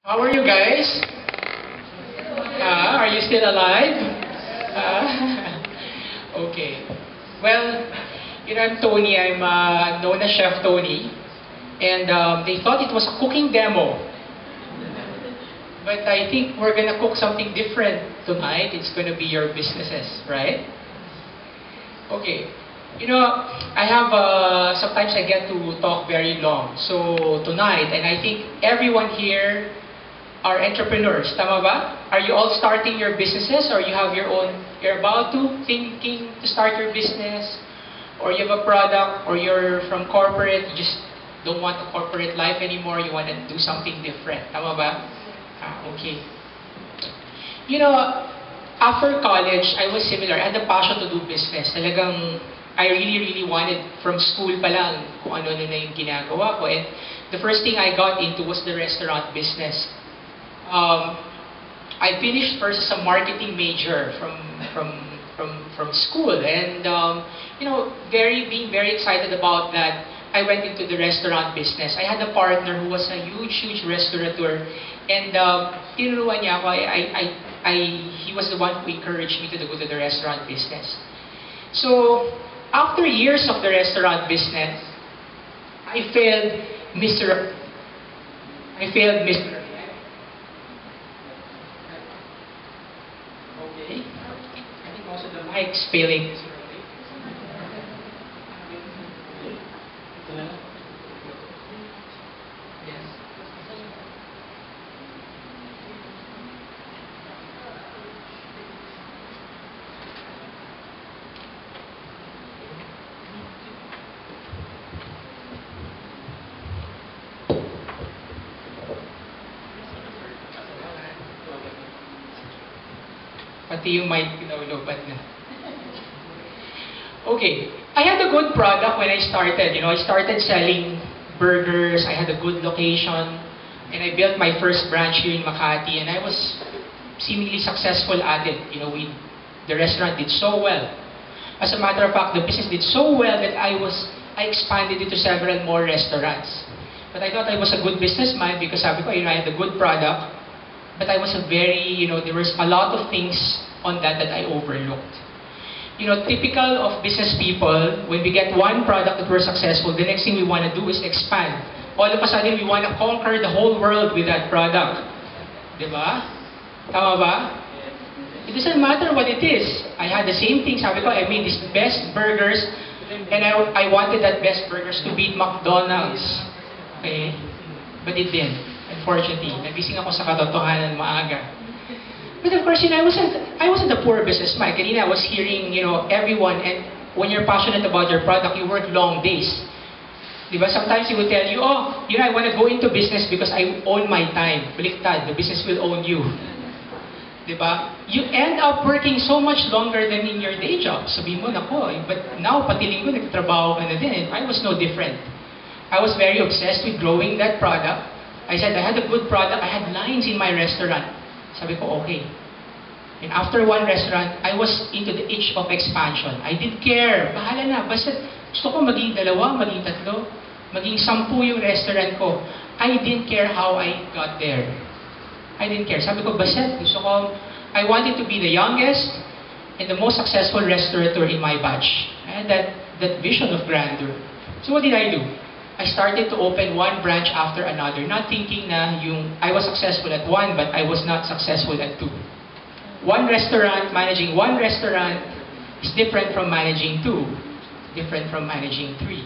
How are you guys? Are you still alive? Okay. Well, I'm Tony. I'm known as Chef Tony. And they thought it was a cooking demo. But I think we're gonna cook something different tonight. It's gonna be your businesses, right? Okay. I have, sometimes I get to talk very long. So tonight, and I think everyone here are entrepreneurs, tama ba? Are you all starting your businesses, or you have your own, you're about to, thinking to start your business, or you have a product, or you're from corporate, you just don't want a corporate life anymore, you want to do something different, tama ba? Okay. After college, I was similar. I had a passion to do business. Talagang, I really wanted, from school pa lang, kung ano-ano na yung ginagawa ko. And the first thing I got into was the restaurant business. I finished first as a marketing major from school, and being very excited about that, I went into the restaurant business. I had a partner who was a huge restaurateur, and tinuruan niya ako. He was the one who encouraged me to go to the restaurant business. So after years of the restaurant business, I failed miserably. Okay. I think also the mic's failing. Yes. Pati yung mic pinaulobat na. Okay. I had a good product when I started. I started selling burgers. I had a good location. And I built my first branch here in Makati. And I was seemingly successful at it. The restaurant did so well. As a matter of fact, the business did so well that I expanded it to several more restaurants. But I thought I was a good businessman because sabi ko, I had a good product. But I was there was a lot of things on that I overlooked. Typical of business people, when we get one product that we're successful, the next thing we want to do is expand. All of a sudden, we want to conquer the whole world with that product. Diba? Tama ba? It doesn't matter what it is. I had the same thing. Sabi ko, I made these best burgers, and I wanted that best burgers to beat McDonald's. Okay? But it didn't. Unfortunately, nagising ako sa katotohanan maaga. But of course, I wasn't a poor businessman. Kanina I was hearing, everyone, and when you're passionate about your product, you work long days. Diba? Sometimes he will tell you, I want to go into business because I own my time. Baliktad, the business will own you. Diba? You end up working so much longer than in your day job. Sabihin mo, nako, but now, pati linggo, nagtatrabaho ka na din. I was no different. I was very obsessed with growing that product. I said, I had a good product. I had lines in my restaurant. Sabi ko, okay. And after one restaurant, I was into the itch of expansion. I didn't care. Bahala na. Basta gusto ko maging 2, maging 3, maging 10 yung restaurant ko. I didn't care how I got there. I didn't care. Sabi ko, basta gusto ko, I wanted to be the youngest and the most successful restaurateur in my batch. I had that vision of grandeur. So what did I do? I started to open one branch after another, not thinking na I was successful at 1, but I was not successful at 2. Managing one restaurant is different from managing 2, different from managing 3,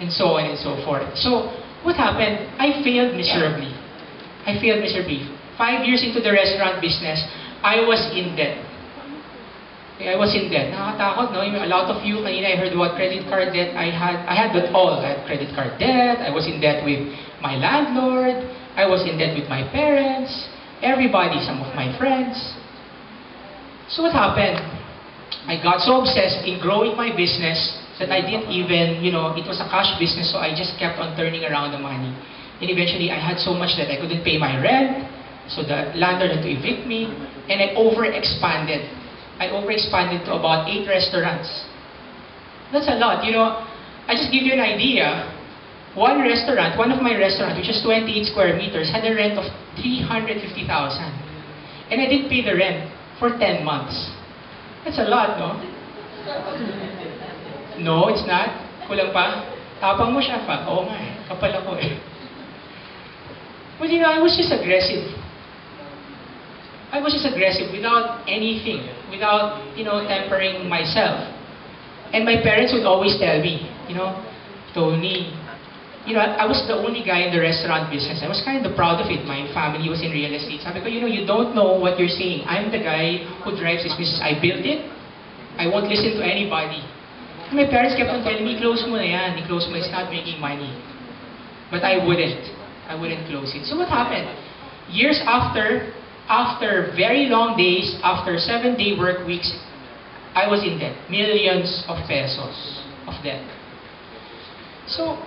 and so on and so forth. So, what happened? I failed miserably. 5 years into the restaurant business, I was in debt. Nakakatakot, no? A lot of you, kanina I heard about credit card debt. I had that all. I had credit card debt. I was in debt with my landlord. I was in debt with my parents. Everybody, some of my friends. So what happened? I got so obsessed in growing my business that I didn't even, it was a cash business, so I just kept on turning around the money. And eventually, I had so much that I couldn't pay my rent, so the landlord had to evict me, and I overexpanded. To about 8 restaurants. That's a lot. I just give you an idea. one of my restaurants, which is 28 square meters, had a rent of 350,000. And I didn't pay the rent for 10 months. That's a lot, no? No, it's not. Kulang pa. Tapang mo siya pa. Oo nga eh. Kapal ako eh. Well, you know, I was just aggressive. I was just aggressive without anything, without, you know, tempering myself. And my parents would always tell me, you know, Tony, you know, I was the only guy in the restaurant business. I was kind of proud of it. My family was in real estate. Sabi ko, you know, you don't know what you're saying. I'm the guy who drives this business. I built it. I won't listen to anybody. And my parents kept on telling me, close mo na yan. Close mo, it's not making money. But I wouldn't. I wouldn't close it. So what happened? Years after very long days, after 7-day work weeks, I was in debt. Millions of pesos of debt. So,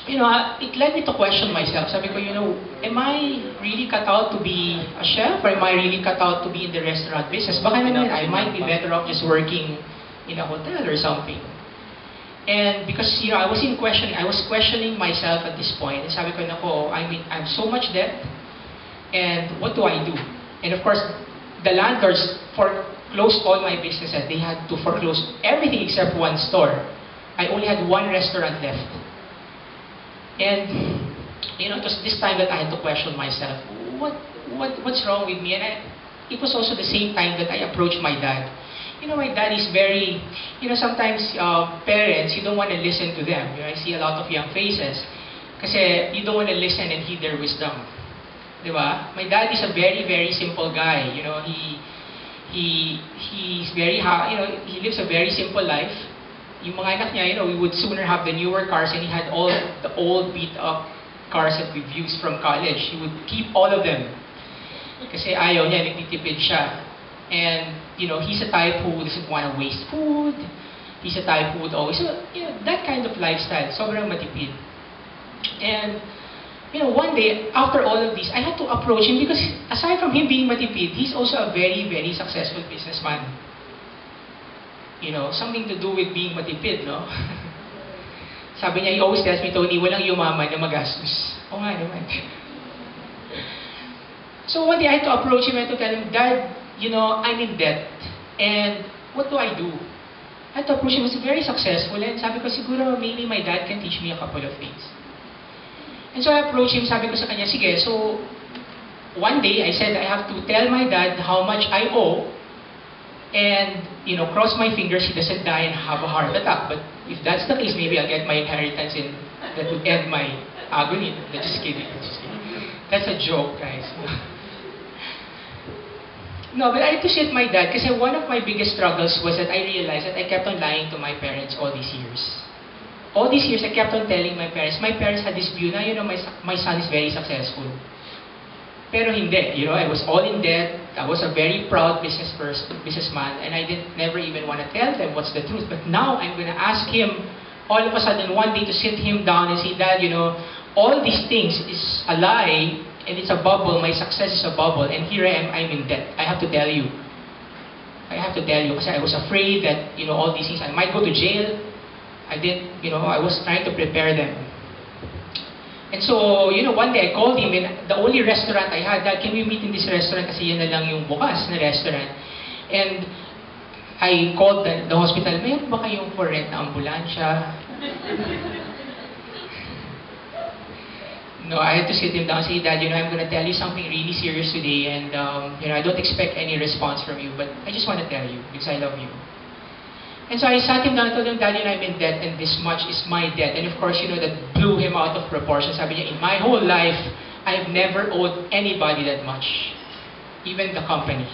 you know, it led me to question myself. Sabi ko, you know, am I really cut out to be a chef? Or am I really cut out to be in the restaurant business? Baka naman, I might be better off just working in a hotel or something. And because, you know, I was questioning myself at this point. And sabi ko, nako, I have so much debt. And what do I do? And of course, the landlords foreclosed all my businesses. They had to foreclose everything except one store. I only had one restaurant left. And, you know, it was this time that I had to question myself, what's wrong with me? And it was also the same time that I approached my dad. You know, my dad is very, you know, sometimes parents, you don't want to listen to them. You know, I see a lot of young faces. Kasi you don't want to listen and heed their wisdom. Diba? My dad is a very, very simple guy. You know, he's very, you know, he lives a very simple life. Yung mga anak niya, you know, we would sooner have the newer cars, and he had all the old beat-up cars that we've used from college. He would keep all of them. Kasi ayaw niya, nagtitipid siya. And, you know, he's a type who doesn't want to waste food. He's a type who would always, so, you know, that kind of lifestyle, sobrang matipid. And, you know, one day, after all of this, I had to approach him because aside from him being matipid, he's also a very, very successful businessman. You know, something to do with being matipid, no? Sabi niya, he always tells me, Tony, walang yumaman na magastos. Oo nga naman. So one day I had to approach him and to tell him, Dad, you know, I'm in debt. And what do I do? I had to approach him. He was very successful. And sabi ko, siguro maybe my dad can teach me a couple of things. And so I approached him, sabi ko sa kanya, sige, so one day I said I have to tell my dad how much I owe. And, you know, cross my fingers he doesn't die and have a heart attack. But if that's the case, maybe I'll get my inheritance and that would end my agony. Just kidding. Just kidding. That's a joke, guys. No, but I appreciate my dad kasi one of my biggest struggles was that I realized that I kept on lying to my parents all these years. All these years, I kept on telling my parents had this view na, you know, my son is very successful. Pero hindi, you know, I was all in debt. I was a very proud businessman, and I never even want to tell them what's the truth. But now I'm going to ask him, all of a sudden, one day to sit him down and say, Dad, you know, all these things is a lie, and it's a bubble. My success is a bubble, and here I am, I'm in debt. I have to tell you. I have to tell you, because I was afraid that, you know, all these things, I might go to jail. I didn't, you know, I was trying to prepare them. And so, you know, one day I called him, and the only restaurant I had, Dad, can we meet in this restaurant? Kasi yan na lang yung bukas na restaurant. And I called the hospital, mayroon ba kayong for rent na ambulansya? No, I had to sit him down and say, Dad, you know, I'm going to tell you something really serious today, and, you know, I don't expect any response from you, but I just want to tell you, because I love you. And so I sat him down and told him, Dad, you know, I'm in debt, and this much is my debt. And of course, you know, that blew him out of proportion. Sabi niya, in my whole life, I've never owed anybody that much. Even the company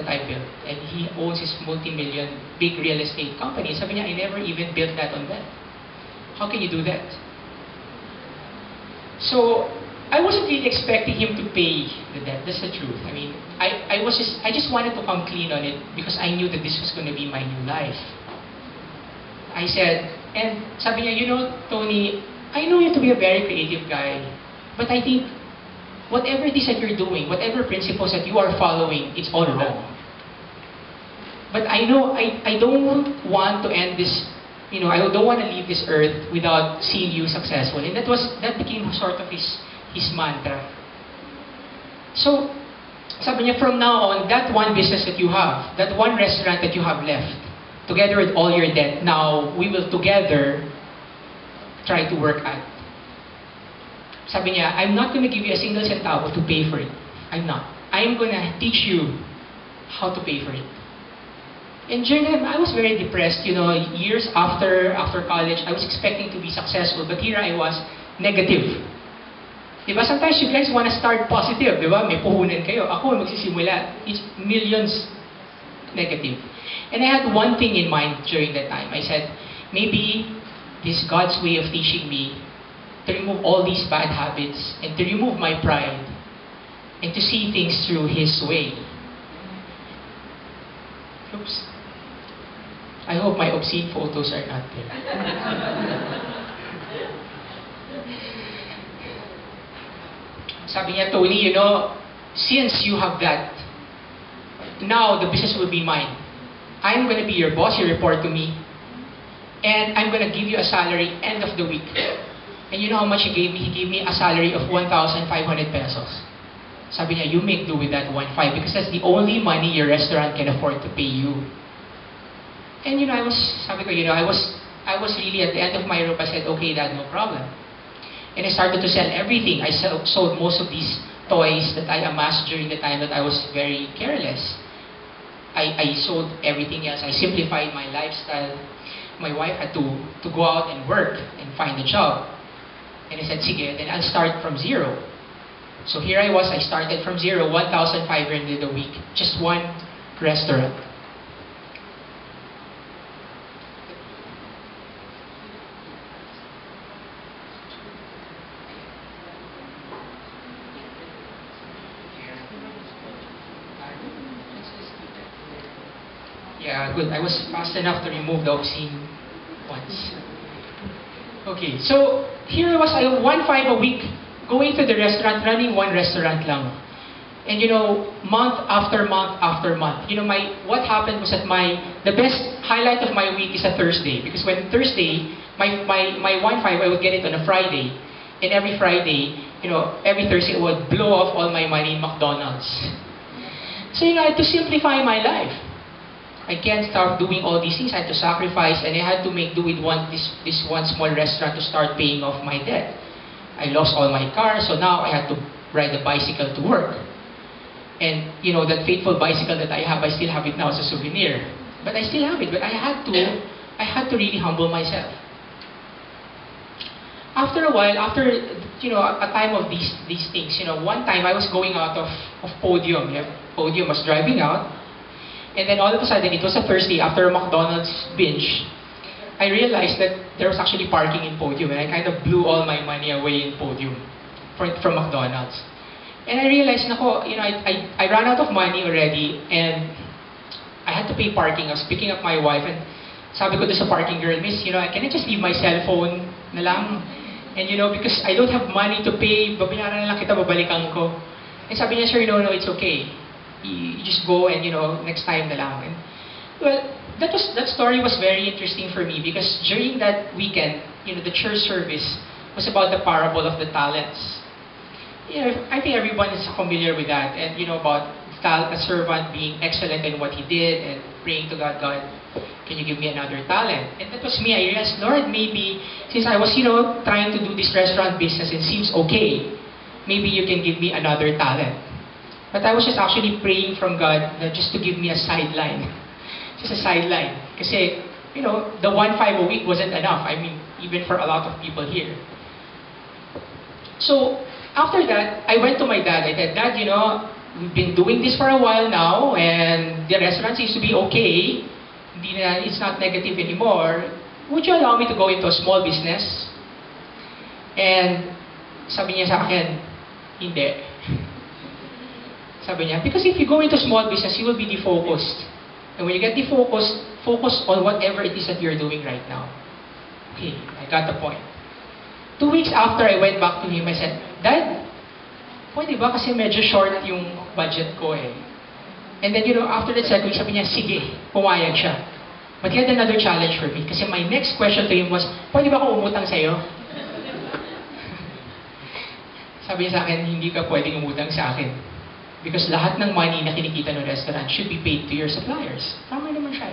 that I built. And he owns his multi-million big real estate company. Sabi niya, I never even built that on debt. How can you do that? So, I wasn't really expecting him to pay the debt. That's the truth. I mean, I just wanted to come clean on it because I knew that this was going to be my new life. I said, and sabi niya, you know, Tony, I know you to be a very creative guy, but I think whatever it is that you're doing, whatever principles that you are following, it's all wrong. But I know I don't want to end this I don't want to leave this earth without seeing you successful. And that became sort of his mantra. So, sabi niya, from now on, that one business that you have, that one restaurant that you have left, together with all your debt, now we will together try to work at. Sabi niya, I'm not going to give you a single centavo to pay for it. I'm not. I'm going to teach you how to pay for it. And during that time, I was very depressed. Years after college, I was expecting to be successful, but here I was, negative. Diba? Sometimes you guys want to start positive, diba? May puhunan kayo. Ako, magsisimula. It's millions negative. And I had one thing in mind during that time. I said, maybe this is God's way of teaching me to remove all these bad habits and to remove my pride and to see things through His way. Oops. I hope my obscene photos are not there. Sabi niya, Tony, since you have that, now the business will be mine. I'm going to be your boss, you report to me. And I'm going to give you a salary end of the week. And you know how much he gave me? He gave me a salary of 1,500 pesos. Sabi niya, you make do with that 1,500 because that's the only money your restaurant can afford to pay you. And I was really at the end of my rope. I said, okay, Dad, no problem. And I started to sell everything. I sold most of these toys that I amassed during the time that I was very careless. I sold everything else. I simplified my lifestyle. My wife had to go out and work and find a job. And I said, sige, then I'll start from zero. So here I was, I started from zero, 1,500 a week. Just one restaurant. Yeah, good. I was fast enough to remove the obscene ones. Okay, so here I was, 1,500 a week, going to the restaurant, running one restaurant lang. And month after month after month, what happened was that the best highlight of my week is a Thursday. Because when Thursday, my 1,500, I would get it on a Friday. And every Friday, every Thursday, I would blow off all my money in McDonald's. So, I had to simplify my life. I can't start doing all these things. I had to sacrifice, and I had to make do with this one small restaurant to start paying off my debt. I lost all my cars, so now I had to ride a bicycle to work. And that faithful bicycle that I have, I still have it now as a souvenir. But I still have it. But I had to really humble myself. After a while, after a time of these things, one time I was going out of Podium. Podium was driving out. And then all of a sudden, it was a Thursday after a McDonald's binge. I realized that there was actually parking in Podium, and I kind of blew all my money away in Podium from McDonald's. And I realized, I ran out of money already, and I had to pay parking. I was picking up my wife, and sabi ko to sa parking girl, Miss, can I just leave my cell phone na lang? And because I don't have money to pay, babayaran na lang kita, babalikan ko. And sabi niya, sir, no, it's okay. You just go and, next time na lang. And, well, that story was very interesting for me because during that weekend, the church service was about the parable of the talents. I think everyone is familiar with that. And, about a servant being excellent in what he did and praying to God, God, can you give me another talent? And that was me. I realized, Lord, maybe since I was, trying to do this restaurant business, it seems okay. Maybe you can give me another talent. But I was just actually praying from God just to give me a sideline. Just a sideline. Kasi, the 1,500 a week wasn't enough. I mean, even for a lot of people here. So, after that, I went to my dad. I said, Dad, we've been doing this for a while now, and the restaurant seems to be okay. It's not negative anymore. Would you allow me to go into a small business? And sabi niya sa akin, hindi. Sabi niya, because if you go into small business, you will be defocused. And when you get defocused, focus on whatever it is that you're doing right now. Okay, I got the point. 2 weeks after I went back to him, I said, Dad, pwede ba kasi medyo short yung budget ko eh. And then, after that second week, sabi niya, sige, pumayag siya. But he had another challenge for me. Kasi my next question to him was, pwede ba ako umutang sa'yo? Sabi niya sa akin, hindi ka pwedeng umutang sa akin. Because lahat ng money na kinikita ng restaurant should be paid to your suppliers. Tama naman siya.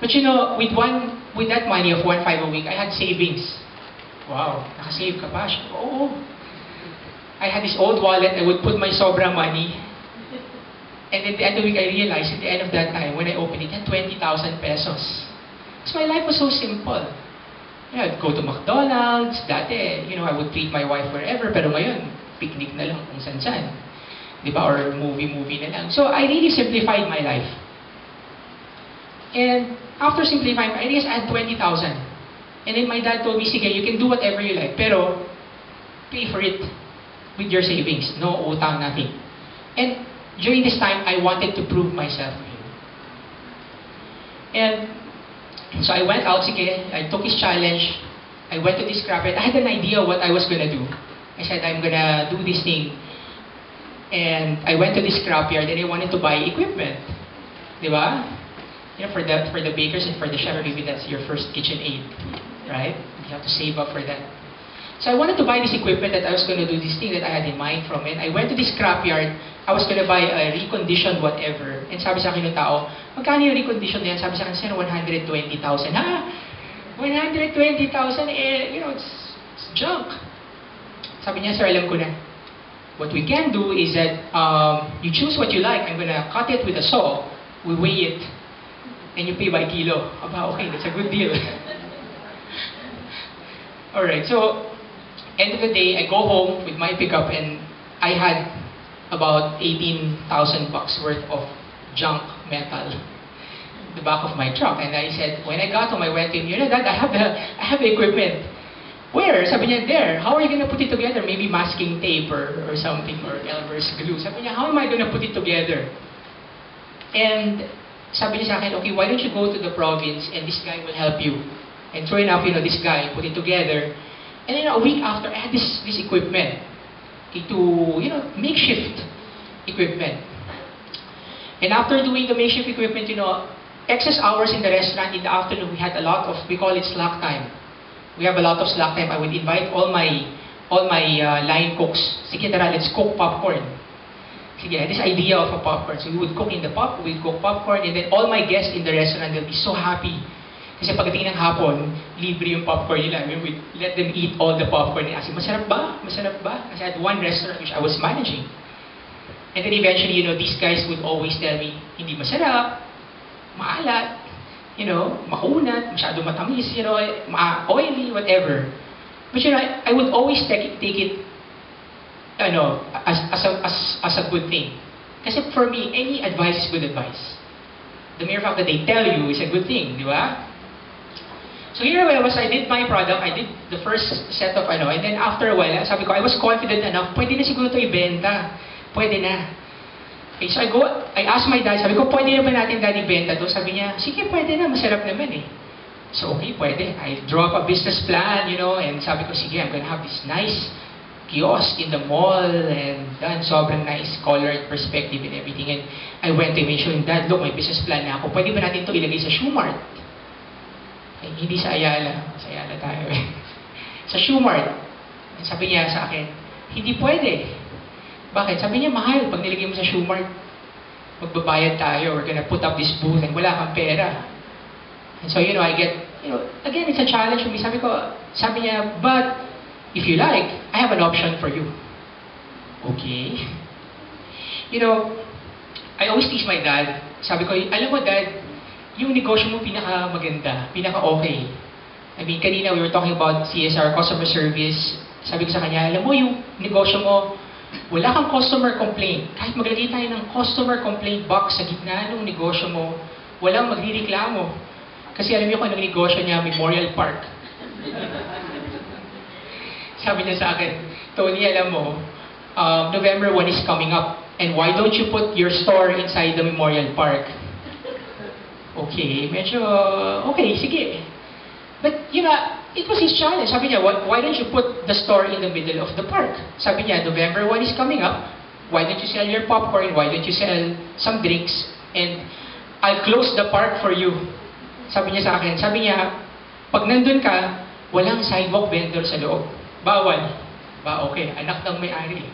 But you know, with that money of 1.5 a week, I had savings. Wow, nakasave ka pa? Oo. I had this old wallet, I would put my sobra money. And at the end of the week, I realized at the end of that time, when I opened it, I had 20,000 pesos. Because my life was so simple. You know, I'd go to McDonald's, dati, you know, I would treat my wife wherever, pero ngayon, picnic na lang kung saan-saan. Diba? Or movie na lang. So, I really simplified my life. And after simplifying, I realized I had 20,000. And then my dad told me, sige, you can do whatever you like, pero pay for it with your savings. No utang, nothing. And during this time, I wanted to prove myself to him. And so I went out, sige, I took his challenge. I went to this scrapyard. I had an idea what I was gonna do. I said, I'm gonna do this thing. And I went to this scrapyard and I wanted to buy equipment. Diba? You know, for the bakers and for the chef, maybe that's your first KitchenAid, right? You have to save up for that. So I wanted to buy this equipment that I was going to do this thing that I had in mind from it. I went to this scrapyard. I was going to buy a reconditioned whatever. And sabi sa akin ng tao, magkano yung reconditioned yan? Sabi sa akin, 120,000. Ha? 120,000? Eh, you know, it's junk. Sabi niya, sir, alam ko na. What we can do is that you choose what you like. I'm going to cut it with a saw. We weigh it. And you pay by kilo. Aba, okay, that's a good deal. Alright, so end of the day, I go home with my pickup and I had about 18,000 bucks worth of junk metal in the back of my truck. And I said, when I got home, I went to him, you know, Dad, I have the equipment. Where? Sabi niya, there. How are you gonna put it together? Maybe masking tape or something, or Elmer's glue. Sabi niya, how am I gonna put it together? And sabi niya sa akin, okay, why don't you go to the province and this guy will help you. And sure enough, you know, this guy put it together. And then a week after, I had this equipment. To, you know, makeshift equipment. And after doing the makeshift equipment, you know, excess hours in the restaurant, in the afternoon, we had a lot of, we call it slack time. We have a lot of slack time. I would invite all my line cooks. Sige, tara, let's cook popcorn. Sige, I had this idea of a popcorn. So we would cook we'd cook popcorn, and then all my guests in the restaurant, they'll be so happy. Kasi pagdating ng hapon, libre yung popcorn nila. I mean, we let them eat all the popcorn. And ask, masarap ba? Masarap ba? Kasi I had one restaurant which I was managing. And then eventually, you know, these guys would always tell me, hindi masarap, maalat, you know, makunat, masyado matamis, you know, oily, whatever. But you know, I would always take it, ano, as a good thing. Kasi for me, any advice is good advice. The mere fact that they tell you is a good thing, di ba? So here I was, I did my product, I did the first set of and then after a while, sabi ko, I was confident enough, pwede na siguro ito ibenta. Pwede na. Okay, so I asked my dad, sabi ko, pwede na ba natin dad ibenta to? Sabi niya, sige, pwede na, masarap naman eh. So okay, pwede. I draw up a business plan, you know, and sabi ko, sige, I'm gonna have this nice kiosk in the mall, and done, sobrang nice colored perspective and everything. And I went to him and showed him, Dad, look, may business plan na ako. Pwede ba natin ito ilagay sa Shoe Mart? Hindi sa Ayala. Sa Ayala tayo eh. Sa Shoe Mart. Sabi niya sa akin, hindi pwede. Bakit? Sabi niya, mahal. Pag nilagay mo sa Shoe Mart, magbabayad tayo. We're gonna put up this booth and wala kang pera. And so, you know, I get, you know, again, it's a challenge for me. Sabi niya, but if you like, I have an option for you. Okay. You know, I always teach my dad. Sabi ko, alam mo dad, yung negosyo mo pinaka-maganda, pinaka-okay. I mean, kanina we were talking about CSR, customer service. Sabi ko sa kanya, alam mo yung negosyo mo, wala kang customer complaint. Kahit maglagay tayo ng customer complaint box sa gitna ng negosyo mo, walang magrireklamo. Kasi alam niyo kung anong negosyo niya, Memorial Park. Sabi niya sa akin, Tony, alam mo, November 1 is coming up, and why don't you put your store inside the Memorial Park? Okay, medyo, okay, sige. But, you know, it was his challenge. Sabi niya, why don't you put the store in the middle of the park? Sabi niya, November 1 is coming up, why don't you sell your popcorn, why don't you sell some drinks, and I'll close the park for you. Sabi niya sa akin, pag nandun ka, walang sidewalk vendor sa loob. Bawal. Ba, okay, anak ng may-ari.